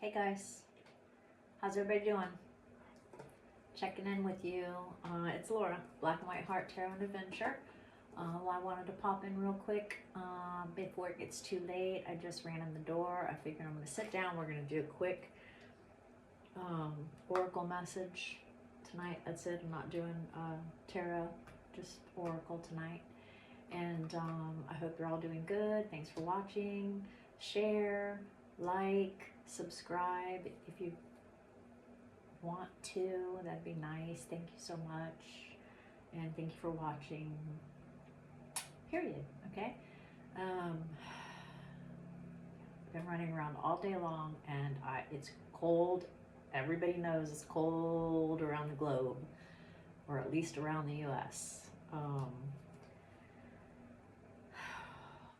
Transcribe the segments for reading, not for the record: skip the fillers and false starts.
Hey guys, how's everybody doing? Checking in with you. It's Laura, Black and White Heart Tarot and Adventure. I wanted to pop in real quick before it gets too late. I just ran in the door. I figured I'm going to sit down. We're going to do a quick oracle message tonight. That's it. I'm not doing tarot, just oracle tonight. And I hope you're all doing good. Thanks for watching. Share, like, subscribe if you want to. That'd be nice. Thank you so much. And thank you for watching. Period. Okay? I've been running around all day long and it's cold. Everybody knows it's cold around the globe, or at least around the US.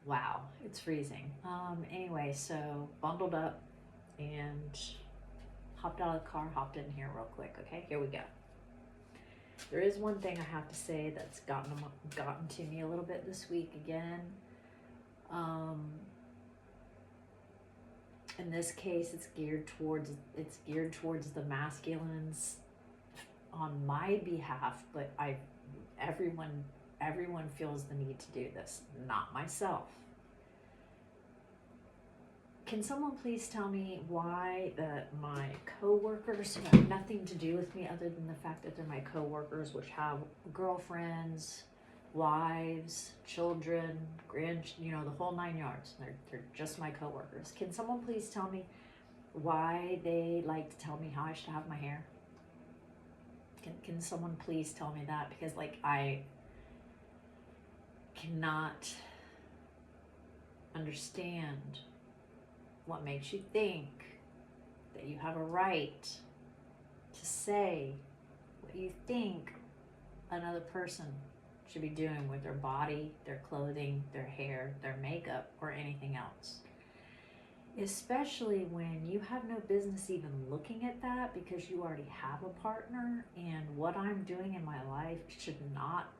Wow, it's freezing. Anyway, so bundled up and hopped out of the car, hopped in here real quick. Okay, here we go. There is one thing I have to say that's gotten to me a little bit this week again. In this case, it's geared towards the masculines on my behalf, but everyone feels the need to do this, not myself. Can someone please tell me why my coworkers who have nothing to do with me other than the fact that they're my coworkers, which have girlfriends, wives, children, the whole 9 yards. They're just my coworkers. Can someone please tell me why they like to tell me how I should have my hair? Can someone please tell me that? Because I cannot understand what makes you think that you have a right to say what you think another person should be doing with their body, their clothing, their hair, their makeup, or anything else. Especially when you have no business even looking at that because you already have a partner, and what I'm doing in my life should not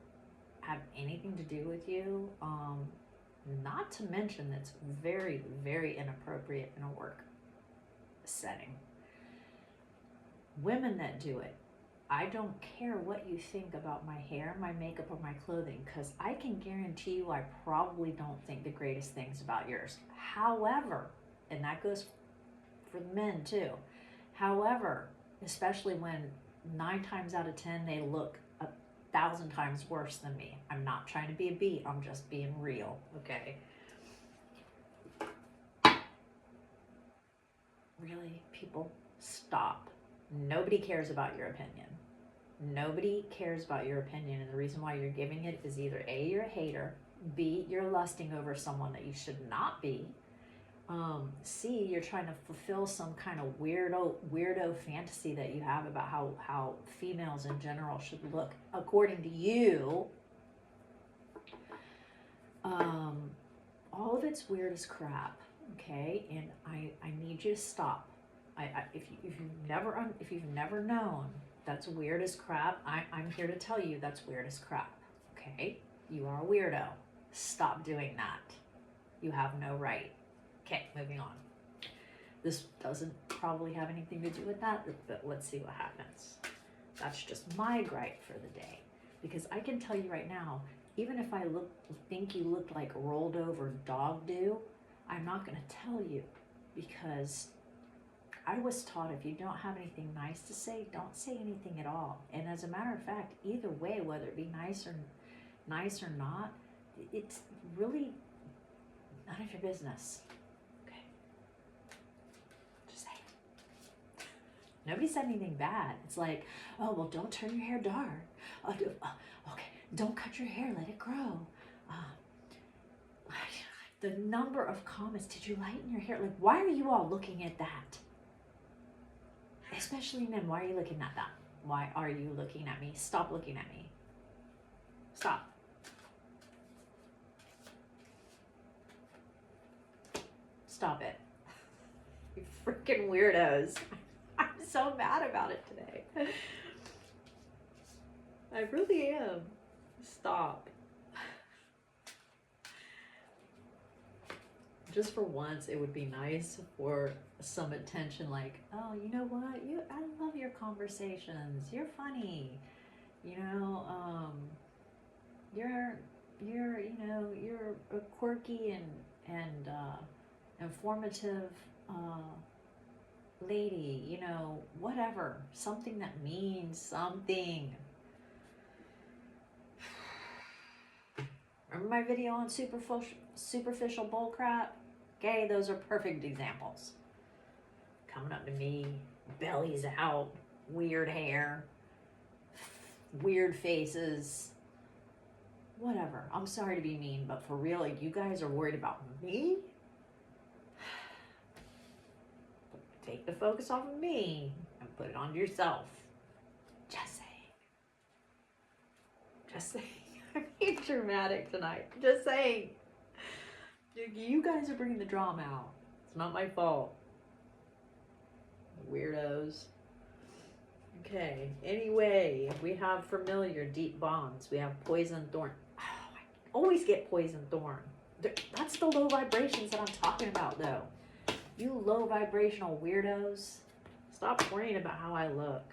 have anything to do with you. Not to mention that's very, very inappropriate in a work setting. Women that do it, I don't care what you think about my hair, my makeup, or my clothing, because I can guarantee you I probably don't think the greatest things about yours. However, and that goes for the men too, however, especially when 9 times out of 10 they look 1,000 times worse than me. I'm not trying to be a bee, I'm just being real, okay? Really, people, stop. Nobody cares about your opinion. Nobody cares about your opinion, and the reason why you're giving it is either A, you're a hater, B, you're lusting over someone that you should not be, C, you're trying to fulfill some kind of weirdo fantasy that you have about how females in general should look according to you. All of it's weird as crap, okay? And I need you to stop. If you've never known that's weird as crap, I'm here to tell you that's weird as crap, okay? You are a weirdo. Stop doing that. You have no right. Okay, moving on. This doesn't probably have anything to do with that, but let's see what happens. That's just my gripe for the day. Because I can tell you right now, even if I think you look like rolled over dog do, I'm not going to tell you, because I was taught if you don't have anything nice to say, don't say anything at all. And as a matter of fact, either way, whether it be nice or not, it's really none of your business. Nobody said anything bad. It's like, oh, well, don't turn your hair dark. Okay, don't cut your hair, let it grow. The number of comments, did you lighten your hair? Like, why are you all looking at that? Especially men, why are you looking at that? Why are you looking at me? Stop looking at me. Stop. Stop it. You freaking weirdos. I'm so mad about it today. I really am. Stop. just for once, it would be nice for some attention, like, oh, you know what? I love your conversations. You're funny. You know, you're, you're a quirky and informative lady. You know, whatever. Something that means something. Remember my video on superficial bullcrap? Okay, those are perfect examples. Coming up to me, belly's out, weird hair, weird faces, whatever. I'm sorry to be mean, but for real, like, you guys are worried about me? Take the focus off of me and put it on yourself. Just saying. Just saying. I'm being dramatic tonight. Just saying. You guys are bringing the drama out. It's not my fault. Weirdos. Okay, anyway, we have familiar, deep bonds. We have poison thorn. Oh, I always get poison thorn. That's the low vibrations that I'm talking about, though. You low vibrational weirdos, stop worrying about how I look.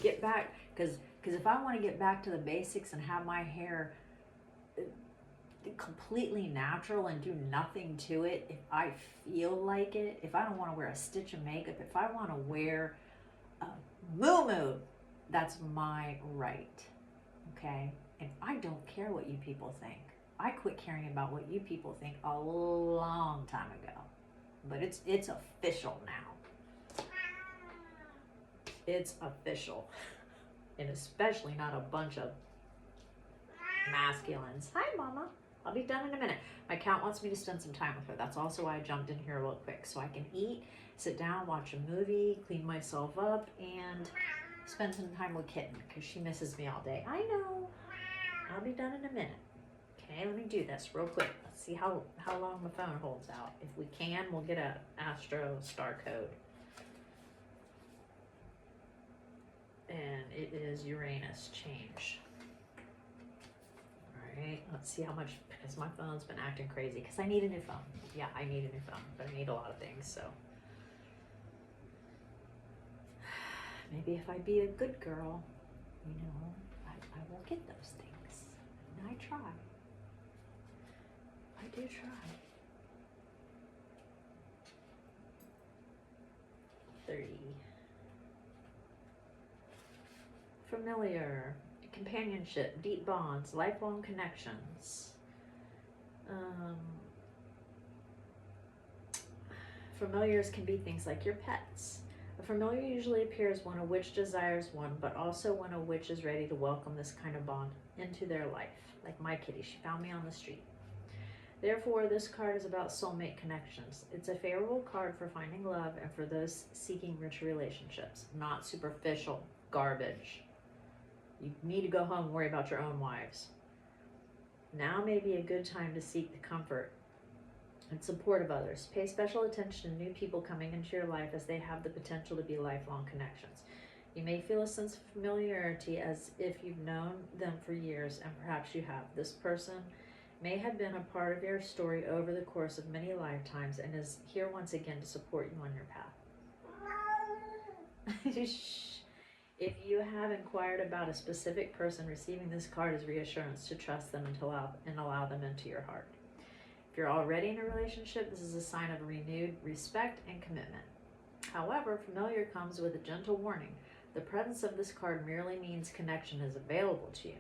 Get back, because if I want to get back to the basics and have my hair completely natural and do nothing to it, if I feel like it, if I don't want to wear a stitch of makeup, if I want to wear a moo-moo, that's my right, okay? And I don't care what you people think. I quit caring about what you people think a long time ago, but it's official now. It's official, and especially not a bunch of masculines. Hi, Mama. I'll be done in a minute. My cat wants me to spend some time with her. That's also why I jumped in here real quick, so I can eat, sit down, watch a movie, clean myself up, and spend some time with Kitten, because she misses me all day. I know. I'll be done in a minute. Okay, let me do this real quick. Let's see how long the phone holds out. If we can, we'll get a Astro star code. And it is Uranus change. Alright, let's see how much, because my phone's been acting crazy, because I need a new phone. Yeah, I need a new phone, but I need a lot of things, so. Maybe if I be a good girl, you know, I will get those things. And I try. I do try. 30. Familiar, companionship, deep bonds, lifelong connections. Familiars can be things like your pets. A familiar usually appears when a witch desires one, but also when a witch is ready to welcome this kind of bond into their life. Like my kitty, she found me on the street. Therefore, this card is about soulmate connections. It's a favorable card for finding love and for those seeking richer relationships, not superficial garbage. You need to go home and worry about your own wives. Now may be a good time to seek the comfort and support of others. Pay special attention to new people coming into your life as they have the potential to be lifelong connections. You may feel a sense of familiarity as if you've known them for years, and perhaps you have. This person may have been a part of your story over the course of many lifetimes and is here once again to support you on your path. If you have inquired about a specific person, receiving this card is reassurance to trust them and allow them into your heart. If you're already in a relationship, this is a sign of renewed respect and commitment. However, familiar comes with a gentle warning. The presence of this card merely means connection is available to you.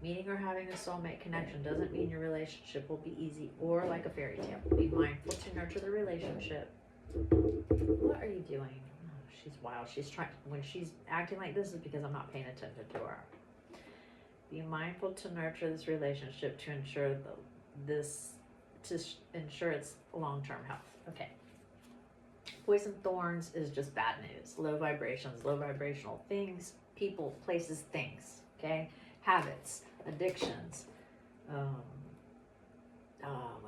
Meeting or having a soulmate connection doesn't mean your relationship will be easy or like a fairy tale. Be mindful to nurture the relationship. What are you doing? Oh, she's wild. When she's acting like this is because I'm not paying attention to her. Be mindful to nurture this relationship to ensure its long-term health. Okay. Poison thorns is just bad news. Low vibrations, low vibrational things, people, places, things. Okay? Habits, addictions. What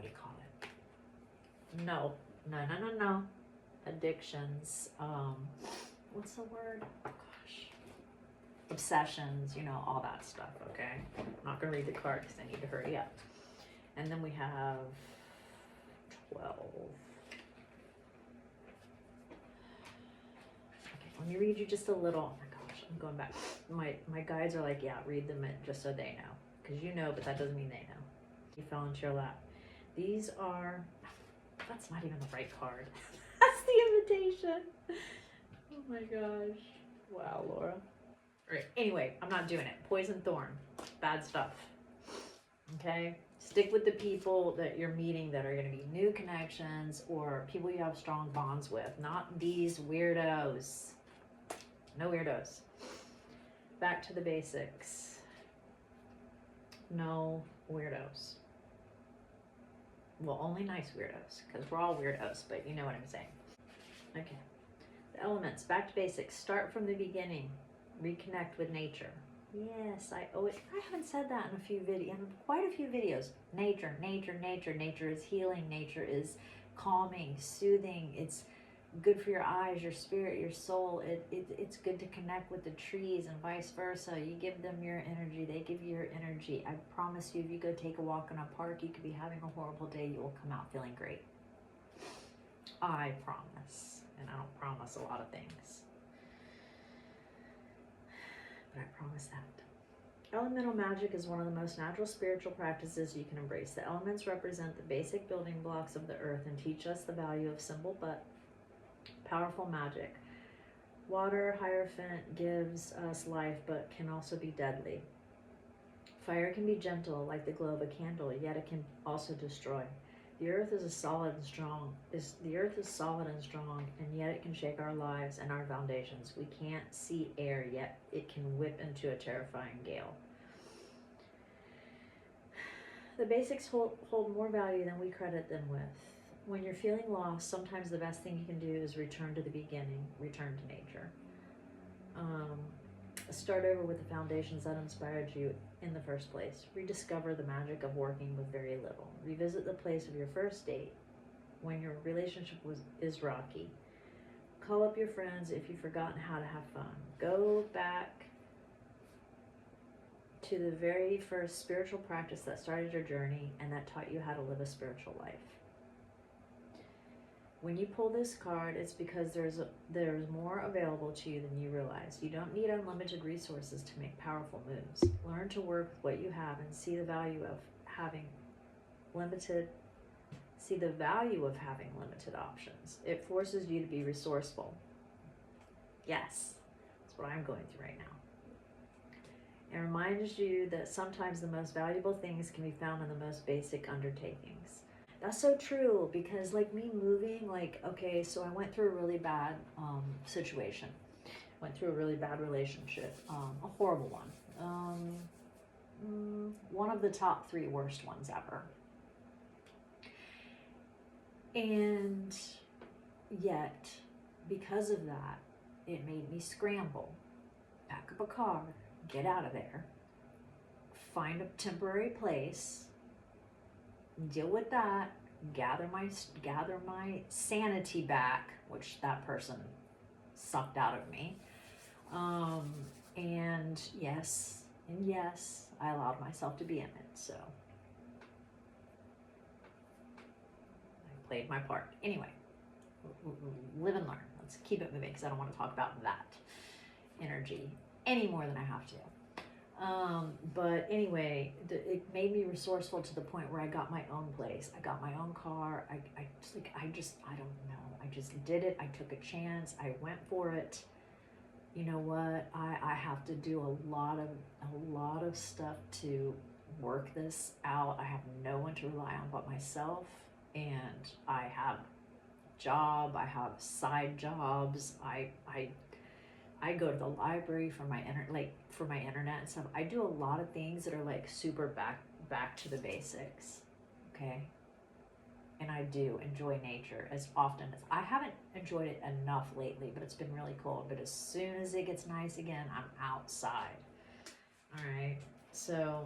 do you call it? No. Addictions. What's the word? Oh, gosh. Obsessions, all that stuff, okay? I'm not going to read the card because I need to hurry up. And then we have 12. Okay, let me read you just a little. Oh my gosh, I'm going back. My guides are like, yeah, read them just so they know. Because you know, but that doesn't mean they know. You fell into your lap. These are, that's not even the right card. That's the invitation. Oh my gosh. Wow, Laura. All right, anyway, I'm not doing it. Poison thorn, bad stuff. Okay? Stick with the people that you're meeting that are going to be new connections or people you have strong bonds with, not these weirdos. No weirdos. Back to the basics. No weirdos. Well, only nice weirdos, because we're all weirdos, but you know what I'm saying. Okay. The elements, back to basics. Start from the beginning. Reconnect with nature. Yes, I haven't said that in quite a few videos. Nature, nature, nature. Nature is healing. Nature is calming, soothing. It's good for your eyes, your spirit, your soul. It's good to connect with the trees and vice versa. You give them your energy, they give you your energy. I promise you, if you go take a walk in a park, you could be having a horrible day, you will come out feeling great. I promise. And I don't promise a lot of things, but I promise that. Elemental magic is one of the most natural spiritual practices you can embrace. The elements represent the basic building blocks of the earth and teach us the value of simple but powerful magic. Water, Hierophant, gives us life but can also be deadly. Fire can be gentle like the glow of a candle, yet it can also destroy. The earth is solid and strong, and yet it can shake our lives and our foundations. We can't see air, yet it can whip into a terrifying gale. The basics hold more value than we credit them with. When you're feeling lost, sometimes the best thing you can do is return to the beginning, return to nature. Start over with the foundations that inspired you in the first place. Rediscover the magic of working with very little. Revisit the place of your first date when your relationship is rocky. Call up your friends if you've forgotten how to have fun. Go back to the very first spiritual practice that started your journey and that taught you how to live a spiritual life. When you pull this card, it's because there's more available to you than you realize. You don't need unlimited resources to make powerful moves. Learn to work with what you have and see the value of having limited options. It forces you to be resourceful. Yes, that's what I'm going through right now. It reminds you that sometimes the most valuable things can be found in the most basic undertakings. That's so true, because like me moving, okay, so I went through a really bad situation. Went through a really bad relationship, a horrible one. One of the top 3 worst ones ever. And yet, because of that, it made me scramble, pack up a car, get out of there, find a temporary place, deal with that, gather my sanity back, which that person sucked out of me. And yes, I allowed myself to be in it. So I played my part. Anyway, live and learn. Let's keep it moving because I don't want to talk about that energy any more than I have to. But anyway, it made me resourceful to the point where I got my own place. I got my own car. I don't know. I just did it. I took a chance. I went for it. You know what? I have to do a lot of stuff to work this out. I have no one to rely on but myself. And I have a job. I have side jobs. I go to the library for my internet and stuff. I do a lot of things that are like super back to the basics, okay? And I do enjoy nature as often as I haven't enjoyed it enough lately, but it's been really cold. But as soon as it gets nice again, I'm outside. All right. So,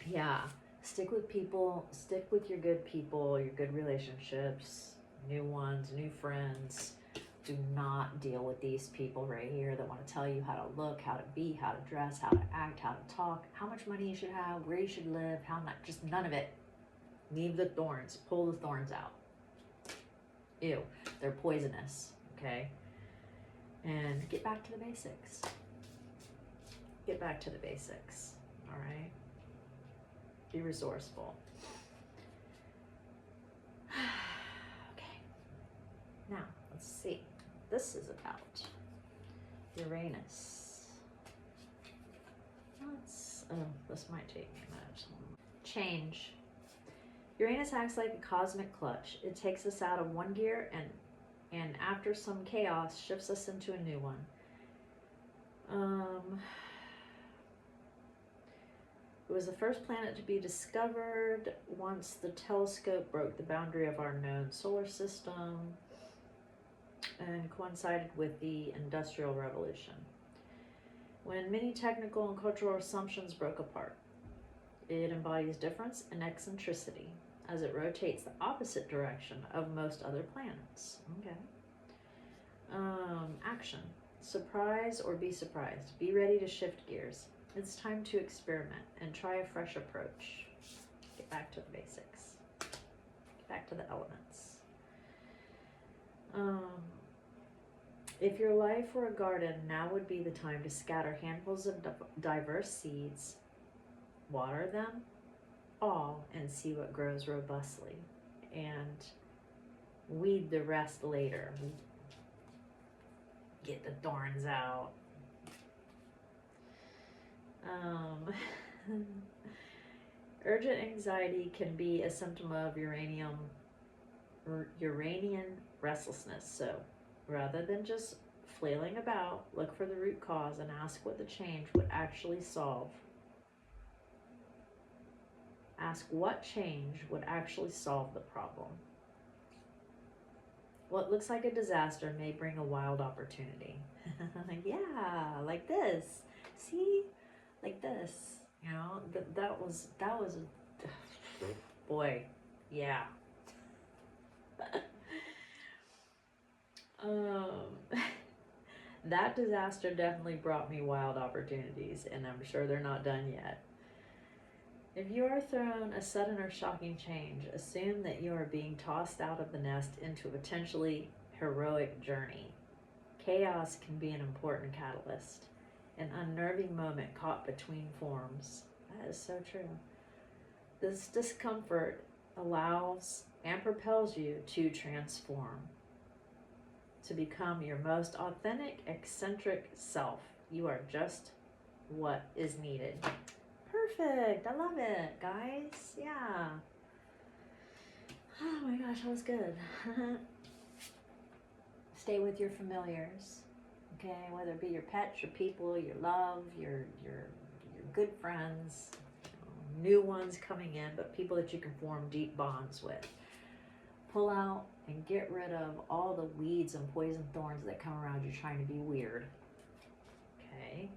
yeah, stick with people. Stick with your good people, your good relationships, new ones, new friends. Do not deal with these people right here that want to tell you how to look, how to be, how to dress, how to act, how to talk, how much money you should have, where you should live, how not, just none of it. Leave the thorns, pull the thorns out. Ew, they're poisonous, okay? And get back to the basics. Get back to the basics, all right? Be resourceful. Okay, now let's see. This is about Uranus. This might take me a minute. Change. Uranus acts like a cosmic clutch. It takes us out of one gear and after some chaos shifts us into a new one. It was the first planet to be discovered once the telescope broke the boundary of our known solar system and coincided with the Industrial Revolution, when many technical and cultural assumptions broke apart. It embodies difference and eccentricity as it rotates the opposite direction of most other planets. Okay. Action. Surprise or be surprised. Be ready to shift gears. It's time to experiment and try a fresh approach. Get back to the basics. Get back to the elements. If your life were a garden, now would be the time to scatter handfuls of diverse seeds, water them all, and see what grows robustly, and weed the rest later. Get the thorns out. Urgent anxiety can be a symptom of Uranian restlessness. So rather than just flailing about, look for the root cause and ask what the change would actually solve. Ask what change would actually solve the problem. What looks like a disaster may bring a wild opportunity. Yeah, like this. See? Like this. You know, that was a boy, yeah. That disaster definitely brought me wild opportunities, and I'm sure they're not done yet. If you are thrown a sudden or shocking change, assume that you are being tossed out of the nest into a potentially heroic journey. Chaos can be an important catalyst, an unnerving moment caught between forms. That is so true. This discomfort allows and propels you to transform, to become your most authentic, eccentric self. You are just what is needed. Perfect. I love it, guys. Yeah. Oh my gosh, that was good. Stay with your familiars. Okay, whether it be your pets, your people, your love, your good friends, new ones coming in, but people that you can form deep bonds with. Pull out and get rid of all the weeds and poison thorns that come around you trying to be weird. Okay.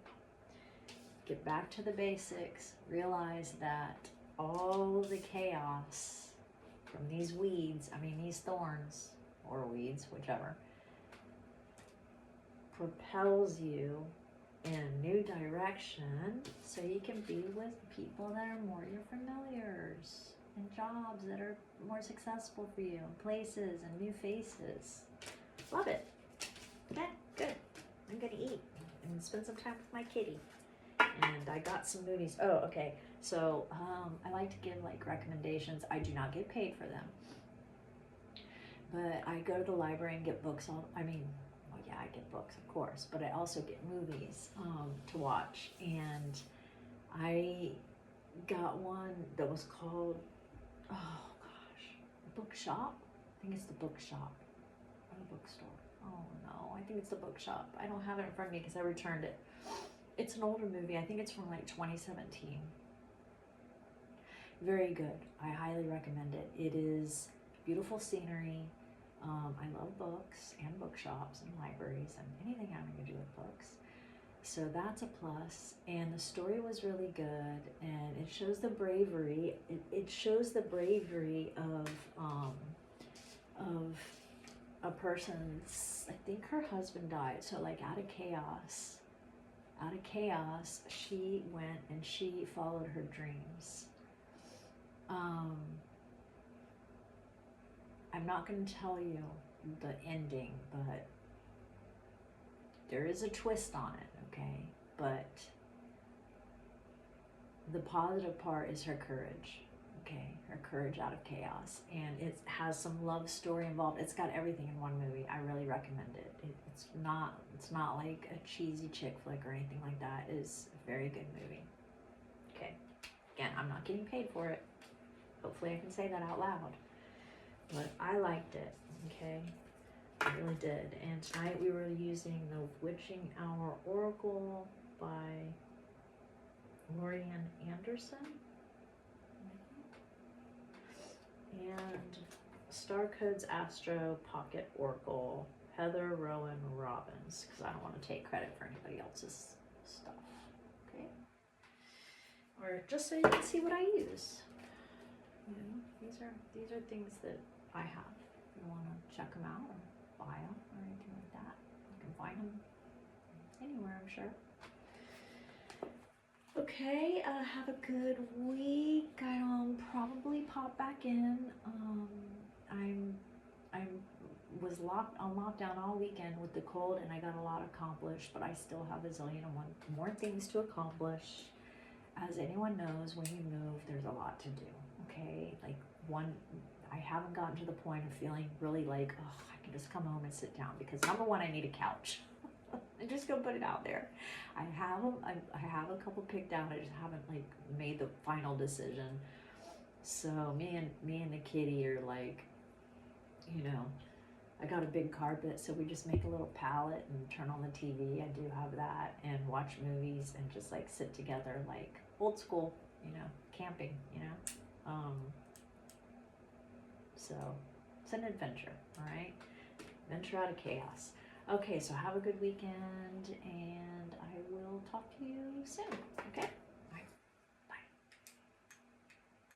Get back to the basics. Realize that all the chaos from these weeds, these thorns or weeds, whichever, propels you in a new direction so you can be with people that are more your familiars, and jobs that are more successful for you, and places and new faces. Love it. Okay, good. I'm gonna eat and spend some time with my kitty. And I got some movies. Oh, okay. So I like to give recommendations. I do not get paid for them, but I go to the library and get books. I get books, of course, but I also get movies to watch. And I got one that was called, oh gosh, Bookshop. I think it's the Bookshop or the bookstore. Oh no, I think it's the Bookshop. I don't have it in front of me because I returned it. It's an older movie. I think it's from 2017. Very good. I highly recommend it. It is beautiful scenery. I love books and bookshops and libraries and anything having to do with books. So that's a plus. And the story was really good, and it shows the bravery. It shows the bravery of a person's. I think her husband died. So out of chaos, she went and she followed her dreams. I'm not going to tell you the ending, but there is a twist on it, okay? But the positive part is her courage, okay? Her courage out of chaos. And it has some love story involved. It's got everything in one movie. I really recommend it. It's not like a cheesy chick flick or anything like that. It is a very good movie. Okay. Again, I'm not getting paid for it. Hopefully I can say that out loud. But I liked it, okay? I really did. And tonight we were using the Witching Hour Oracle by Lorianne Anderson. And Star Codes Astro Pocket Oracle, Heather Rowan Robbins, because I don't want to take credit for anybody else's stuff, okay? Or just so you can see what I use. You know, these are things that I have. If you want to check them out or buy them or anything like that, you can find them anywhere, I'm sure. Okay, have a good week. I probably pop back in. I was locked on lockdown all weekend with the cold, and I got a lot accomplished, but I still have a zillion and one more things to accomplish. As anyone knows, when you move, there's a lot to do. Okay, like I haven't gotten to the point of feeling really like, oh, I can just come home and sit down, because number one, I need a couch. I'm just gonna put it out there. I have a couple picked out. I just haven't like made the final decision. So me and the kitty are like, you know, I got a big carpet, so we just make a little pallet and turn on the TV. I do have that, and watch movies and just like sit together like old school, you know, camping, you know. So it's an adventure, all right? Adventure out of chaos. Okay, so have a good weekend, and I will talk to you soon, okay?